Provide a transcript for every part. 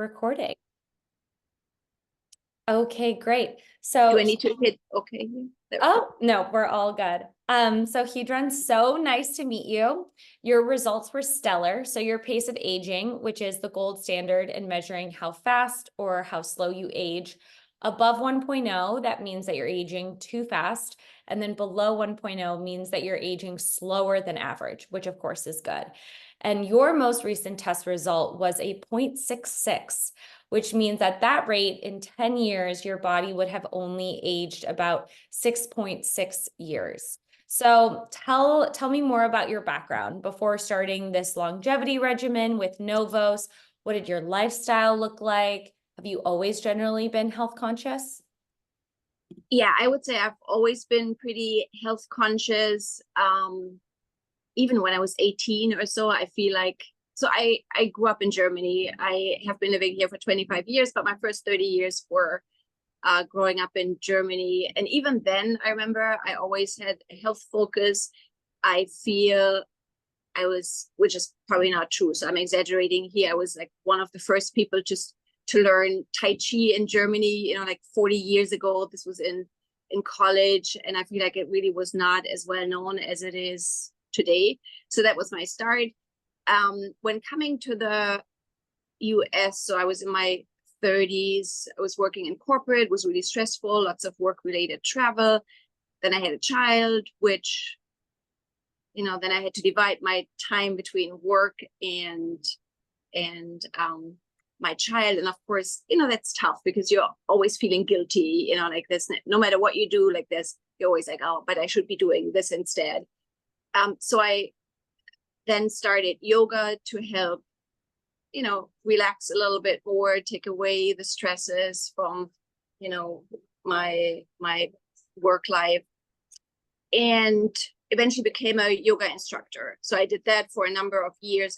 recording. Okay, great. Do So, I need to hit okay? There we go. oh, no, we're all good. So Heidrun, so nice to meet you. Your results were stellar. So your pace of aging, which is the gold standard in measuring how fast or how slow you age, above 1.0, that means that you're aging too fast. And then below 1.0 means that you're aging slower than average, which of course is good. And your most recent test result was a 0.66, which means at that rate, in 10 years, your body would have only aged about 6.6 years. So tell me more about your background. Before starting this longevity regimen with Novos, what did your lifestyle look like? Have you always generally been health conscious? Yeah, I would say I've always been pretty health conscious. Even when I was 18 or so, I feel like I grew up in Germany. I have been living here for 25 years, but my first 30 years were growing up in Germany. And even then, I remember I always had a health focus. I feel I was, which is probably not true, so I'm exaggerating here. I was like one of the first people just to learn Tai Chi in Germany, like 40 years ago. This was in college, and I feel like it really was not as well known as it is today. So that was my start. When coming to the US, so I was in my 30s, I was working in corporate, was really stressful, lots of work-related travel. Then I had a child, which, then I had to divide my time between work and my child. And of course, that's tough because you're always feeling guilty, like this, no matter what you do, like this, you're always like, oh, but I should be doing this instead. So I then started yoga to help, relax a little bit more, take away the stresses from, my work life, and eventually became a yoga instructor. So I did that for a number of years,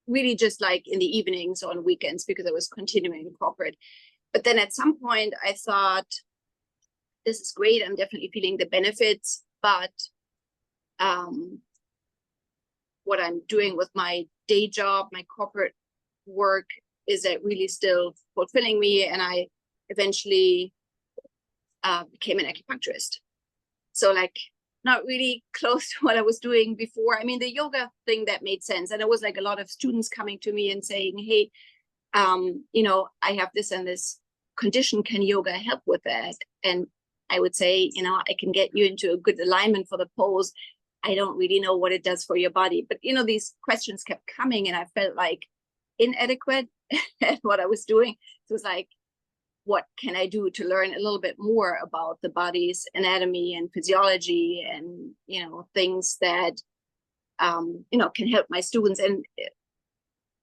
really just like in the evenings on weekends because I was continuing in corporate. But then at some point I thought, this is great, I'm definitely feeling the benefits, but what I'm doing with my day job, my corporate work, is that really still fulfilling me? And I eventually became an acupuncturist. So like not really close to what I was doing before. I mean, the yoga thing, that made sense. And it was like a lot of students coming to me and saying, hey, I have this and this condition. Can yoga help with that? And I would say, I can get you into a good alignment for the pose. I don't really know what it does for your body. But, these questions kept coming and I felt like inadequate at what I was doing. So it was like, what can I do to learn a little bit more about the body's anatomy and physiology and, things that, can help my students and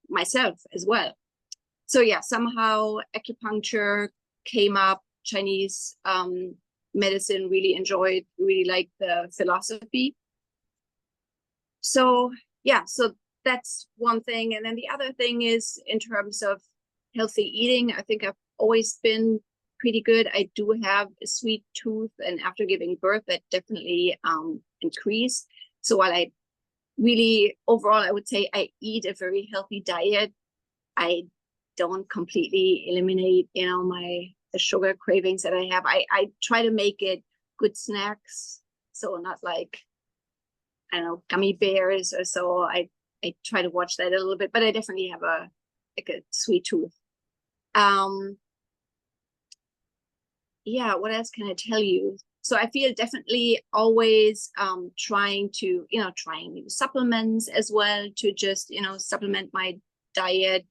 myself as well. So yeah, somehow acupuncture came up, Chinese medicine, really liked the philosophy. So yeah, so that's one thing. And then the other thing is in terms of healthy eating, I think I've always been pretty good. I do have a sweet tooth, and after giving birth, that definitely increased. So while I really, overall, I would say I eat a very healthy diet, I don't completely eliminate, the sugar cravings that I have. I try to make it good snacks, so not like, I don't know, gummy bears or so. I try to watch that a little bit, but I definitely have a sweet tooth. Yeah, what else can I tell you? So I feel definitely always trying new supplements as well to just, supplement my diet.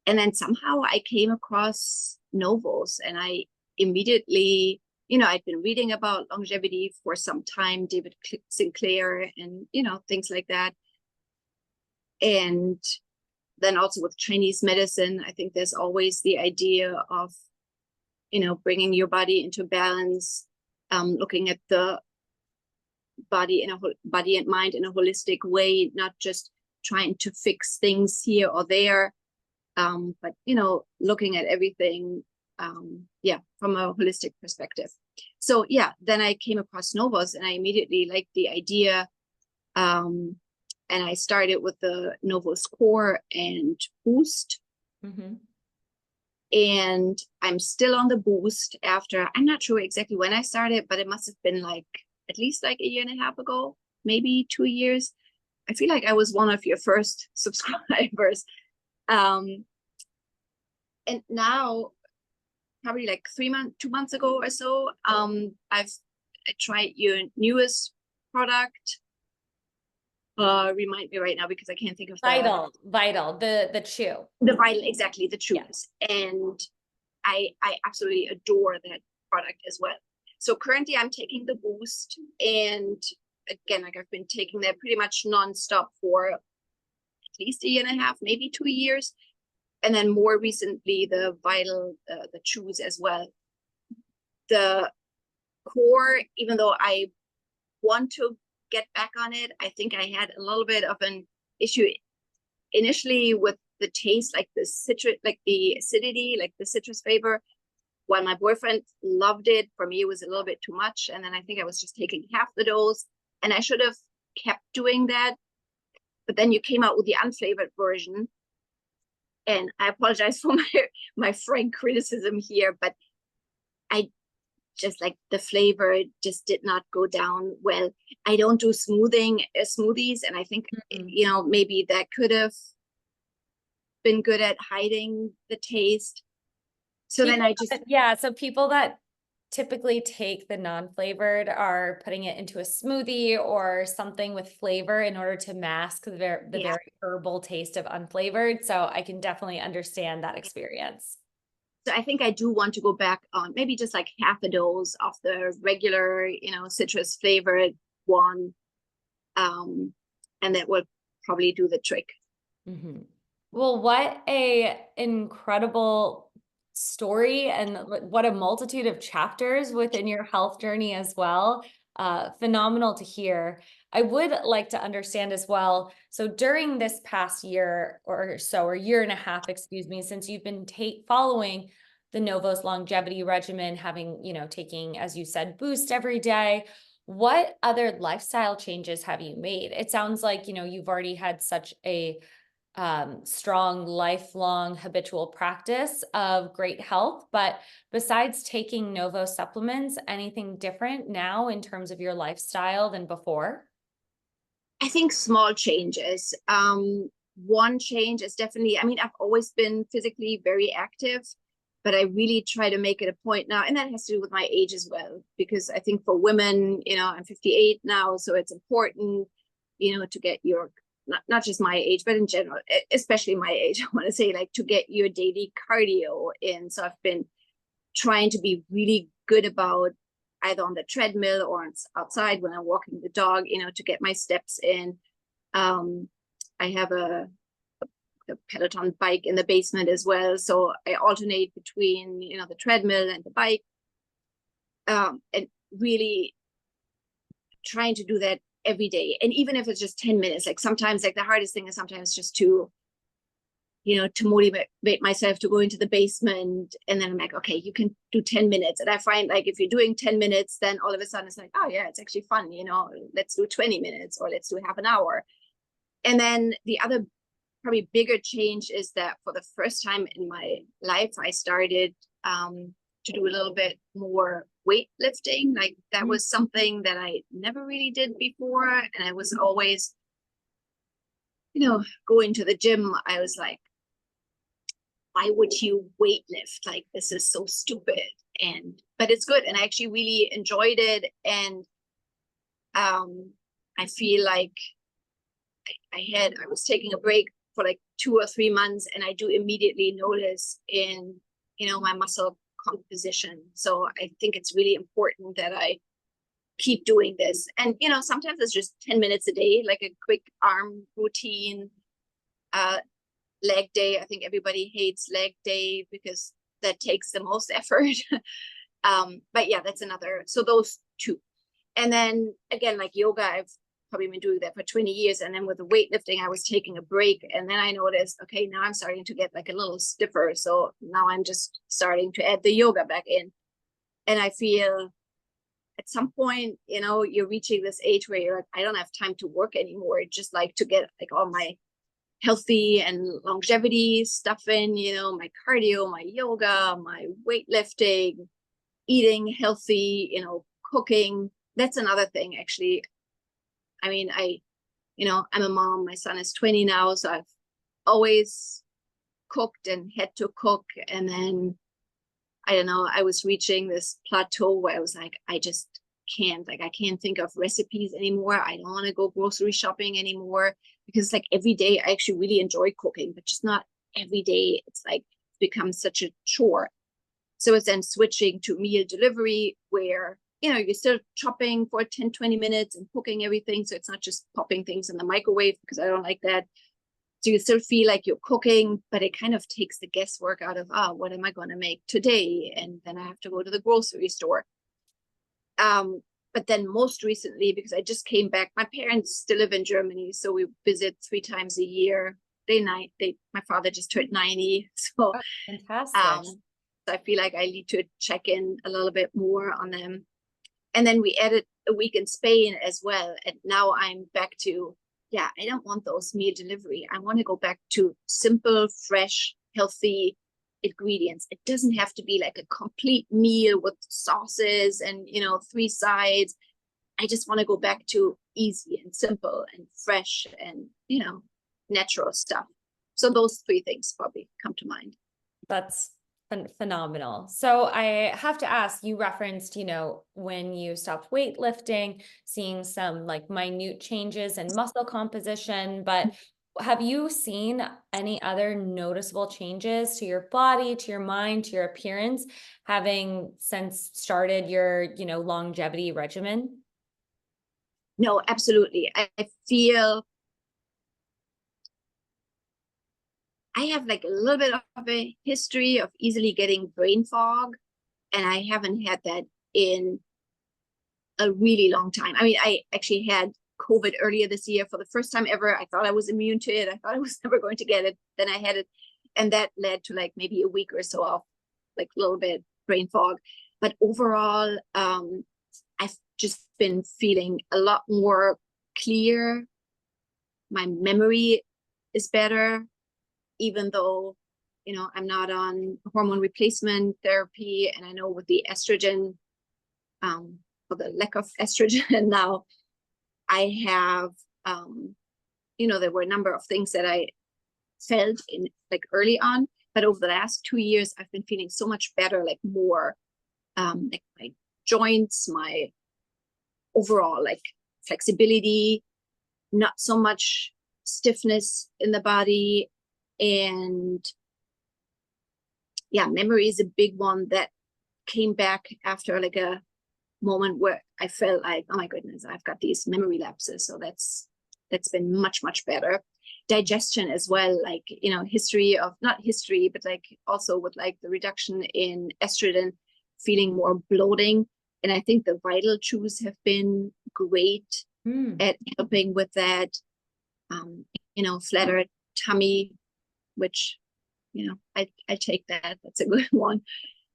And then somehow I came across Novos, and I immediately, I'd been reading about longevity for some time, David Sinclair and, things like that. And then also with Chinese medicine, I think there's always the idea of, bringing your body into balance, looking at the body and mind in a holistic way, not just trying to fix things here or there, but looking at everything, from a holistic perspective. So yeah, then I came across Novos, and I immediately liked the idea, and I started with the Novos Core and Boost. Mm-hmm. And I'm still on the boost after, I'm not sure exactly when I started, but it must have been like at least like a year and a half ago, maybe 2 years. I feel like I was one of your first subscribers. And now, probably like 2 months ago or so, I tried your newest product. Remind me right now because I can't think of Vital, the chew. The Vital, exactly, the chews. Yeah. And I absolutely adore that product as well. So currently I'm taking the boost, and again, like I've been taking that pretty much nonstop for at least a year and a half, maybe 2 years. And then more recently, the Vital, the chews as well. The core, even though I want to get back on it, I think I had a little bit of an issue initially with the taste, like the citrus, like the acidity, like the citrus flavor. While my boyfriend loved it, for me it was a little bit too much. And then I think I was just taking half the dose, and I should have kept doing that. But then you came out with the unflavored version, and I apologize for my frank criticism here, but I just like the flavor just did not go down well. I don't do smoothies, and I think maybe that could have been good at hiding the taste. So people then I just so people that typically take the non-flavored are putting it into a smoothie or something with flavor in order to mask the very herbal taste of unflavored. So I can definitely understand that experience. So I think I do want to go back on maybe just like half a dose of the regular, citrus flavored one. And that will probably do the trick. Mm-hmm. Well, what a incredible story, and what a multitude of chapters within your health journey as well. Phenomenal to hear. I would like to understand as well. So during this past year or so, or year and a half, excuse me, since you've been following the Novos longevity regimen, having, taking, as you said, boost every day, what other lifestyle changes have you made? It sounds like, you've already had such a strong, lifelong, habitual practice of great health. But besides taking Novo supplements, anything different now in terms of your lifestyle than before? I think small changes. One change is definitely, I've always been physically very active, but I really try to make it a point now. And that has to do with my age as well, because I think for women, I'm 58 now, so it's important, to get your, not just my age, but in general, especially my age, I want to say, like, to get your daily cardio in. So I've been trying to be really good about either on the treadmill or outside when I'm walking the dog, to get my steps in. I have a Peloton bike in the basement as well. So I alternate between, the treadmill and the bike. And really trying to do that every day. And even if it's just 10 minutes, like sometimes, like the hardest thing is sometimes just to motivate myself to go into the basement. And then I'm like, okay, you can do 10 minutes. And I find like, if you're doing 10 minutes, then all of a sudden it's like, oh yeah, it's actually fun. Let's do 20 minutes or let's do half an hour. And then the other probably bigger change is that for the first time in my life, I started to do a little bit more weightlifting. Like that was something that I never really did before. And I was always, going to the gym. I was like, why would you weightlift? Like, this is so stupid. But it's good. And I actually really enjoyed it. And I feel like I was taking a break for like 2 or 3 months, and I do immediately notice in, my muscle composition. So I think it's really important that I keep doing this. And, sometimes it's just 10 minutes a day, like a quick arm routine, leg day. I think everybody hates leg day because that takes the most effort. But yeah, that's another. So those two. And then again, like yoga, I've probably been doing that for 20 years. And then with the weightlifting, I was taking a break. And then I noticed, okay, now I'm starting to get like a little stiffer. So now I'm just starting to add the yoga back in. And I feel at some point, you're reaching this age where you're like, I don't have time to work anymore. Just like to get like all my healthy and longevity stuff in, you know, my cardio, my yoga, my weightlifting, eating healthy, you know, cooking. That's another thing, actually. I mean, you know, I'm a mom. My son is 20 now, so I've always cooked and had to cook. And then, I don't know, I was reaching this plateau where I was like, I just can't, like, I can't think of recipes anymore. I don't want to go grocery shopping anymore, because like every day I actually really enjoy cooking, but just not every day. It's like it's become such a chore. So it's then switching to meal delivery where, you know, you're still chopping for 10, 20 minutes and cooking everything. So it's not just popping things in the microwave, because I don't like that. So you still feel like you're cooking, but it kind of takes the guesswork out of, what am I going to make today? And then I have to go to the grocery store. But then most recently, because I just came back, my parents still live in Germany, so we visit 3 times a year. My father just turned 90, so Fantastic. I feel like I need to check in a little bit more on them. And then we added a week in Spain as well, and now I'm back to, I don't want those meal delivery. I want to go back to simple, fresh, healthy ingredients. It doesn't have to be like a complete meal with sauces and, you know, 3 sides. I just want to go back to easy and simple and fresh and, you know, natural stuff. So those 3 things probably come to mind. That's phenomenal. So I have to ask, you referenced, you know, when you stopped weightlifting, seeing some like minute changes in muscle composition, but have you seen any other noticeable changes to your body, to your mind, to your appearance, having since started your, you know, longevity regimen? No, absolutely. I feel I have like a little bit of a history of easily getting brain fog, and I haven't had that in a really long time. I mean, I actually had COVID earlier this year for the first time ever. I thought I was immune to it. I thought I was never going to get it. Then I had it, and that led to like maybe a week or so of like a little bit brain fog. But overall, I've just been feeling a lot more clear. My memory is better, even though, you know, I'm not on hormone replacement therapy. And I know with the estrogen, or the lack of estrogen now, I have, you know, there were a number of things that I felt in like early on, but over the last 2 years, I've been feeling so much better, like more, like my joints, my overall like flexibility, not so much stiffness in the body. And memory is a big one that came back after like a moment where I felt like, oh my goodness, I've got these memory lapses. So that's been much, much better. Digestion as well, like, you know, not history, but like also with like the reduction in estrogen, feeling more bloating. And I think the Vital Chews have been great at helping with that, you know, flatter tummy, which, you know, I take that. That's a good one.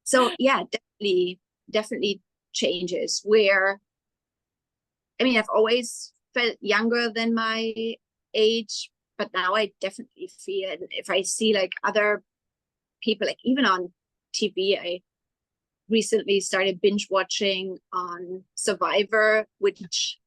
So yeah, definitely changes where, I mean, I've always felt younger than my age, but now I definitely feel it. If I see like other people, like even on TV, I recently started binge watching on Survivor, which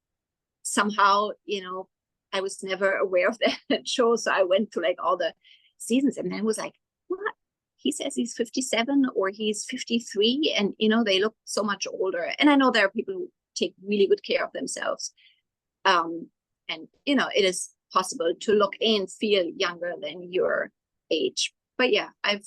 somehow, you know, I was never aware of that show. So I went through like all the seasons, and then was like, what? He says he's 57 or he's 53, and, you know, they look so much older. And I know there are people who take really good care of themselves. And, you know, it is possible to look and feel younger than your age. But yeah, I'm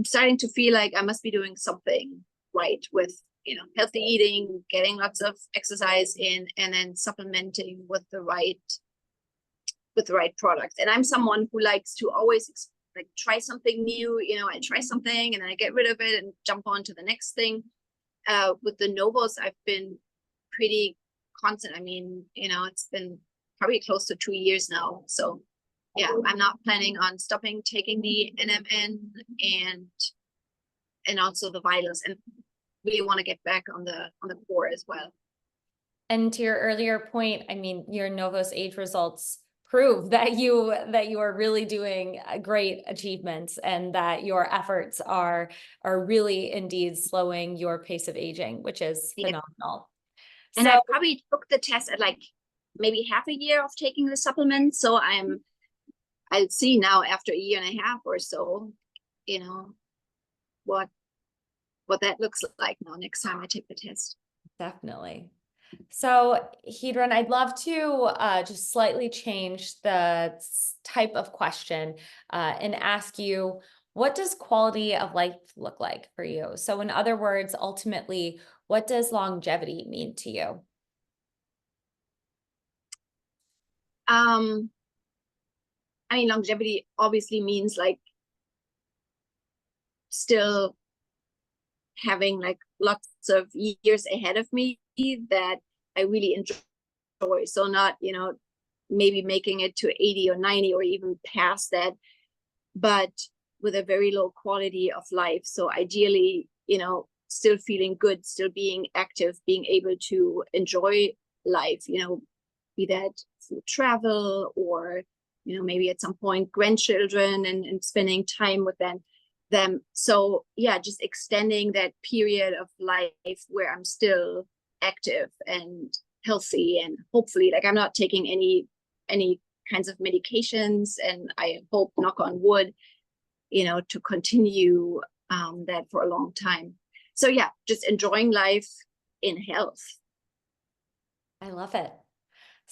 starting to feel like I must be doing something right with, you know, healthy eating, getting lots of exercise in, and then supplementing with the right products. And I'm someone who likes to always like try something new. You know, I try something and then I get rid of it and jump on to the next thing. With the Novos, I've been pretty constant. I mean, you know, it's been probably close to 2 years now. So yeah, I'm not planning on stopping taking the NMN and also the Vitals, and really want to get back on the core as well. And to your earlier point, I mean, your Novos age results prove that you are really doing great achievements, and that your efforts are really indeed slowing your pace of aging, which is Yeah. phenomenal. And So I probably took the test at like maybe half a year of taking the supplement. So I'll see now after a year and a half or so, you know, what that looks like now next time I take the test. definitely. So, Heidrun, I'd love to just slightly change the type of question and ask you, what does quality of life look like for you? So, in other words, ultimately, what does longevity mean to you? I mean, longevity obviously means like still having like lots of years ahead of me that I really enjoy. So not, maybe making it to 80 or 90 or even past that, but with a very low quality of life. So ideally, still feeling good, still being active, being able to enjoy life, be that through travel or, maybe at some point grandchildren and spending time with them. So yeah, just extending that period of life where I'm still active and healthy, and hopefully like I'm not taking any kinds of medications, and I hope, knock on wood, to continue that for a long time. So yeah, just enjoying life in health. I love it.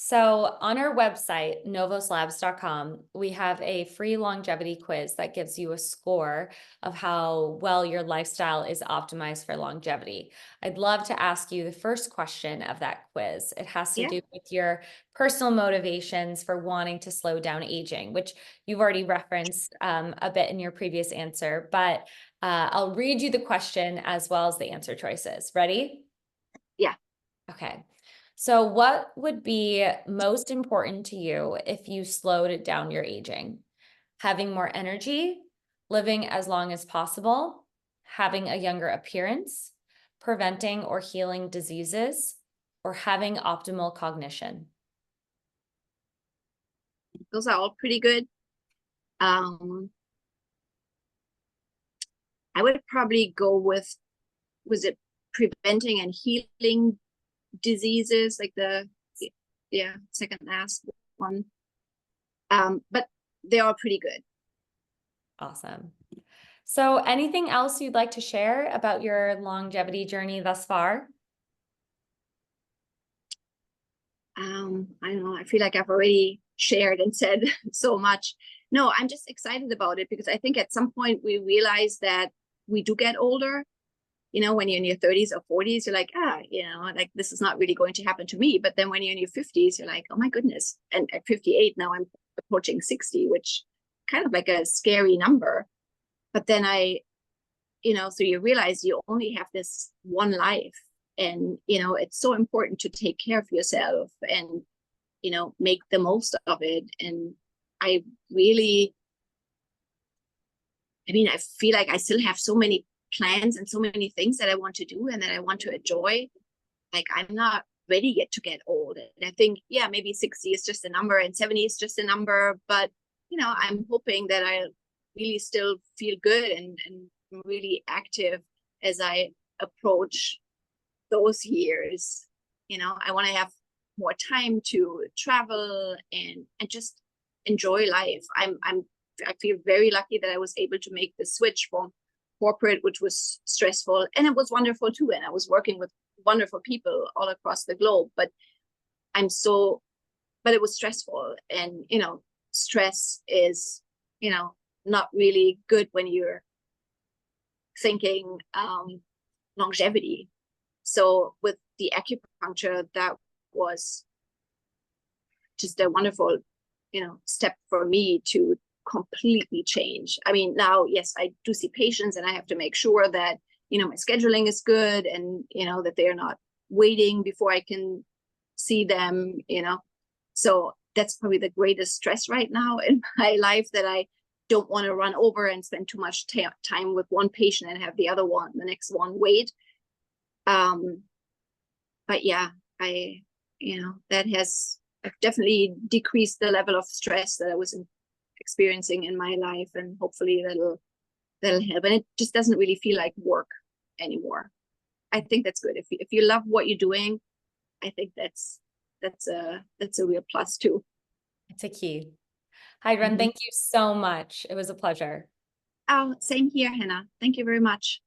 So on our website, novoslabs.com, we have a free longevity quiz that gives you a score of how well your lifestyle is optimized for longevity. I'd love to ask you the first question of that quiz. It has to do with your personal motivations for wanting to slow down aging, which you've already referenced a bit in your previous answer, but I'll read you the question as well as the answer choices. Ready? Yeah. Okay. So what would be most important to you if you slowed down your aging? Having more energy, living as long as possible, having a younger appearance, preventing or healing diseases, or having optimal cognition? Those are all pretty good. I would probably go with, was it preventing and healing diseases, like the second last one. But they are pretty good. Awesome. So anything else you'd like to share about your longevity journey thus far? I don't know, I feel like I've already shared and said so much. No, I'm just excited about it because I think at some point we realize that we do get older. When you're in your 30s or 40s, you're like, like this is not really going to happen to me. But then when you're in your 50s, you're like, oh my goodness. And at 58 now, I'm approaching 60, which kind of like a scary number. But then so you realize you only have this one life, and it's so important to take care of yourself and make the most of it. And I really, I feel like I still have so many plans and so many things that I want to do and that I want to enjoy. Like I'm not ready yet to get old. And I think, yeah, maybe 60 is just a number and 70 is just a number. But, I'm hoping that I really still feel good and really active as I approach those years. I want to have more time to travel and just enjoy life. I feel very lucky that I was able to make the switch from corporate, which was stressful, and it was wonderful too. And I was working with wonderful people all across the globe, but it was stressful. And, stress is, not really good when you're thinking longevity. So with the acupuncture, that was just a wonderful, step for me to completely change. I mean, now, yes, I do see patients and I have to make sure that, my scheduling is good and, that they're not waiting before I can see them, So that's probably the greatest stress right now in my life, that I don't want to run over and spend too much time with one patient and have the next one wait. But yeah, that has I've definitely decreased the level of stress that I was experiencing in my life, and hopefully that'll help. And it just doesn't really feel like work anymore. I think that's good. If you love what you're doing, I think that's a real plus too. It's a key. Heidrun, Mhm. thank you so much. It was a pleasure. Oh, same here, Hannah. Thank you very much.